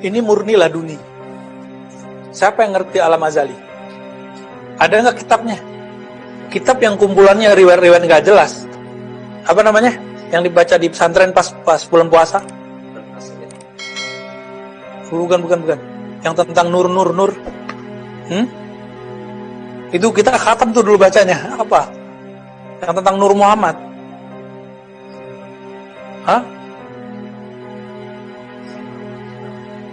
Ini murni laduni. Siapa yang ngerti Alam Azali? Ada nggak kitabnya? Kitab yang kumpulannya riwayat-riwayat nggak jelas. Apa namanya? Yang dibaca di pesantren pas bulan puasa? Bukan. Yang tentang nur. Itu kita khatam tuh dulu bacanya. Apa? Yang tentang Nur Muhammad. Hah?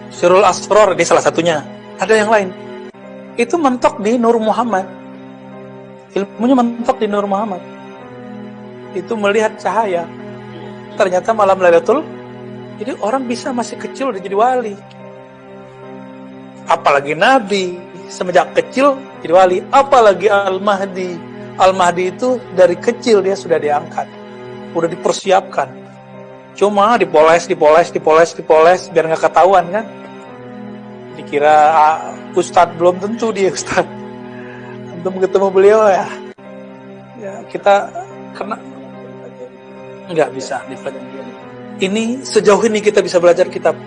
Sirul Asror, ini salah satunya. Ada yang lain. Itu mentok di Nur Muhammad. Ilmunya mentok di Nur Muhammad. Itu melihat cahaya. Ternyata malam Lailatul. Jadi orang bisa masih kecil udah jadi wali. Apalagi Nabi semenjak kecil jadi wali. Apalagi Al-Mahdi. Al-Mahdi itu dari kecil dia sudah diangkat. Udah dipersiapkan. Cuma dipoles biar nggak ketahuan kan. Dikira Ustadz, belum tentu dia Ustadz. Untuk ketemu beliau ya kita kena nggak bisa dipelajari. Ini sejauh ini kita bisa belajar kitab.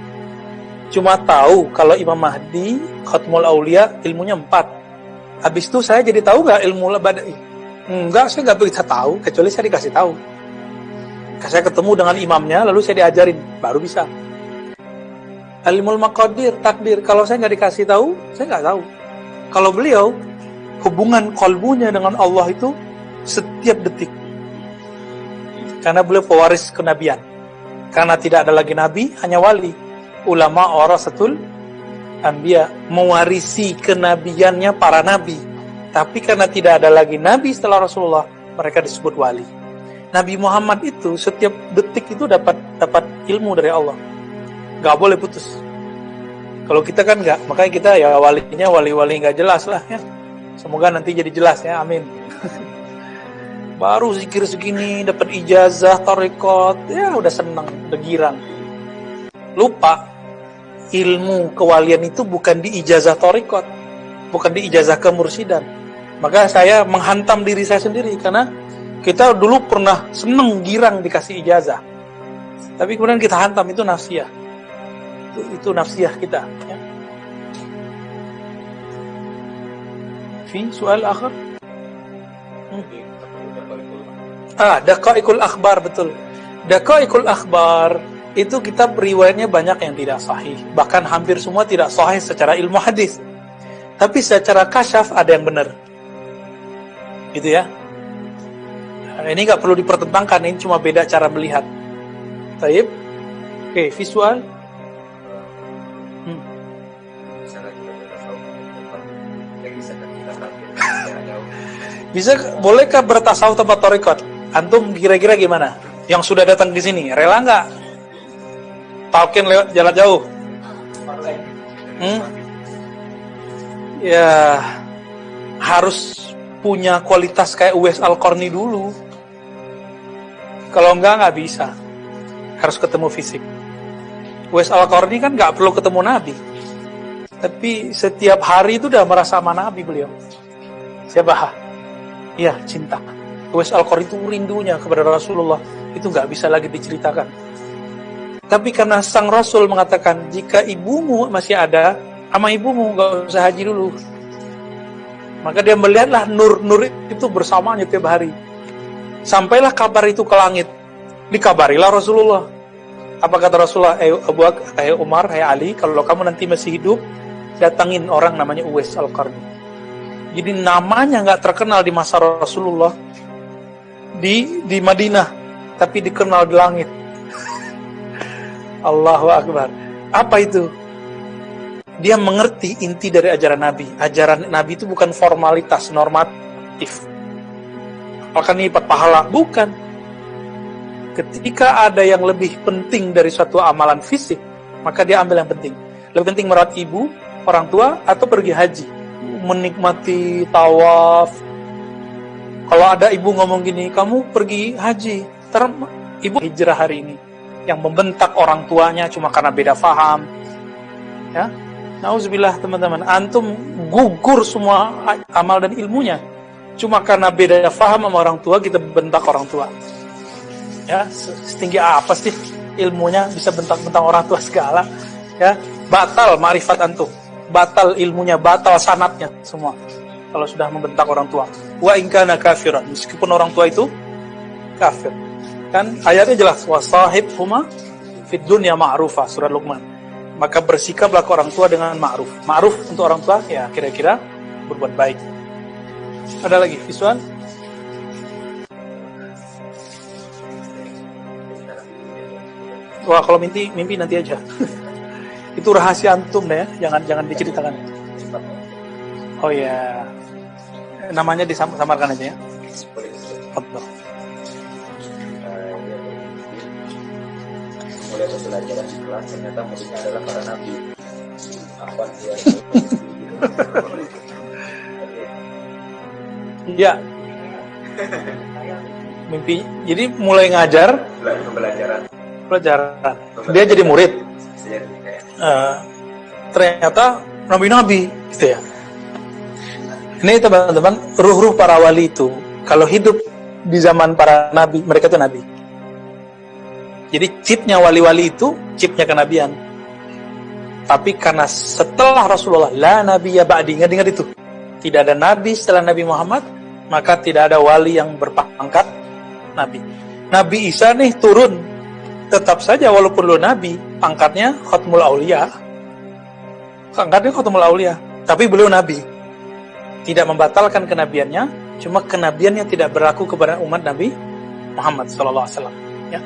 Cuma tahu kalau Imam Mahdi Khatmul Aulia ilmunya 4. Habis itu saya jadi tahu nggak ilmu badai? Enggak, saya nggak bisa tahu kecuali saya dikasih tahu. Saya ketemu dengan imamnya lalu saya diajarin baru bisa. Ilmul Maqadir, takdir, kalau saya nggak dikasih tahu, saya nggak tahu. Kalau beliau, hubungan qalbunya dengan Allah itu setiap detik. Karena beliau pewaris kenabian. Karena tidak ada lagi nabi, hanya wali. Ulama warasatul anbiya, mewarisi kenabiannya para nabi. Tapi karena tidak ada lagi nabi setelah Rasulullah, mereka disebut wali. Nabi Muhammad itu setiap detik itu dapat ilmu dari Allah. Gak boleh putus. Kalau kita kan gak, makanya kita ya walinya wali-wali gak jelas lah ya. Semoga nanti jadi jelas ya, amin. Baru zikir segini, dapat ijazah, tarekat, ya udah senang, udah girang. Lupa, ilmu kewalian itu bukan di ijazah tarekat, bukan di ijazah kemursidan. Maka saya menghantam diri saya sendiri, karena kita dulu pernah senang, girang dikasih ijazah. Tapi kemudian kita hantam, itu nafsiyah. Itu nafsiyah kita ya. Fi soal akhir Daqaiqul Akhbar, betul. Daqaiqul Akhbar itu kitab riwayatnya banyak yang tidak sahih, bahkan hampir semua tidak sahih secara ilmu hadis. Tapi secara kasyaf ada yang benar. Gitu ya. Ini nggak perlu dipertentangkan, ini cuma beda cara melihat. Taib. Oke, visual. Bisa, bolehkah bertasawuf tanpa tarekat? Antum kira-kira gimana? Yang sudah datang di sini, rela nggak? Talqin lewat jalan jauh. Ya, harus punya kualitas kayak Uwais Al-Qarni dulu. Kalau nggak bisa. Harus ketemu fisik. Uwais Al-Qarni kan nggak perlu ketemu Nabi. Tapi setiap hari itu udah merasa sama Nabi beliau. Siapa? Ya, cinta. Uwais Al-Qarni itu rindunya kepada Rasulullah. Itu nggak bisa lagi diceritakan. Tapi karena sang Rasul mengatakan, jika ibumu masih ada, sama ibumu nggak usah haji dulu. Maka dia melihatlah nur-nur itu bersamanya tiap hari. Sampailah kabar itu ke langit. Dikabarilah Rasulullah. Apa kata Rasulullah? Abu Bakar, Umar, Ali, kalau kamu nanti masih hidup, datangin orang namanya Uwais Al-Qarni. Jadi namanya nggak terkenal di masa Rasulullah di Madinah, tapi dikenal di langit. Allahu Akbar. Apa itu? Dia mengerti inti dari ajaran Nabi. Ajaran Nabi itu bukan formalitas normatif. Apakah ini dapat pahala? Bukan. Ketika ada yang lebih penting dari suatu amalan fisik, maka dia ambil yang penting. Lebih penting merawat ibu, orang tua, atau pergi haji, menikmati tawaf. Kalau ada ibu ngomong gini, kamu pergi haji, ibu hijrah hari ini, yang membentak orang tuanya cuma karena beda faham, ya. Nauzubillah teman-teman, antum gugur semua amal dan ilmunya cuma karena beda faham sama orang tua, kita bentak orang tua. Ya, setinggi apa sih ilmunya bisa bentak-bentak orang tua segala, ya. batal ma'rifat antum, batal ilmunya, batal sanatnya semua. Kalau sudah membentak orang tua. Wa in kana kafiran, meskipun orang tua itu kafir. Kan ayatnya jelas, wasahibhuma fid dunya ma'rufa, surat Luqman. Maka bersikaplah ke orang tua dengan ma'ruf. Ma'ruf untuk orang tua ya kira-kira berbuat baik. Ada lagi visual? Wah, kalau mimpi nanti aja. Itu rahasia antum deh ya, jangan diceritakan. Oh ya. Namanya disamarkan aja ya. Allah. Mulai pembelajaran di kelas ternyata muridnya adalah para nabi. Apa dia? Ya. Mimpi. Jadi mulai ngajar. Pelajaran. Dia jadi murid. Ternyata nabi-nabi, gitu ya. Ini teman-teman, ruh-ruh para wali itu kalau hidup di zaman para nabi, mereka itu nabi. Jadi chipnya wali-wali itu chipnya kenabian. Tapi karena setelah Rasulullah la nabiyya ba'di, ingat itu. Tidak ada nabi setelah Nabi Muhammad, maka tidak ada wali yang berpangkat nabi. Nabi Isa nih turun, tetap saja walaupun lo nabi, pangkatnya khatmul auliya. Pangkatnya khatmul auliya, tapi beliau nabi. Tidak membatalkan kenabiannya, cuma kenabiannya tidak berlaku kepada umat Nabi Muhammad SAW. Ya,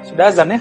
sudah azan ya.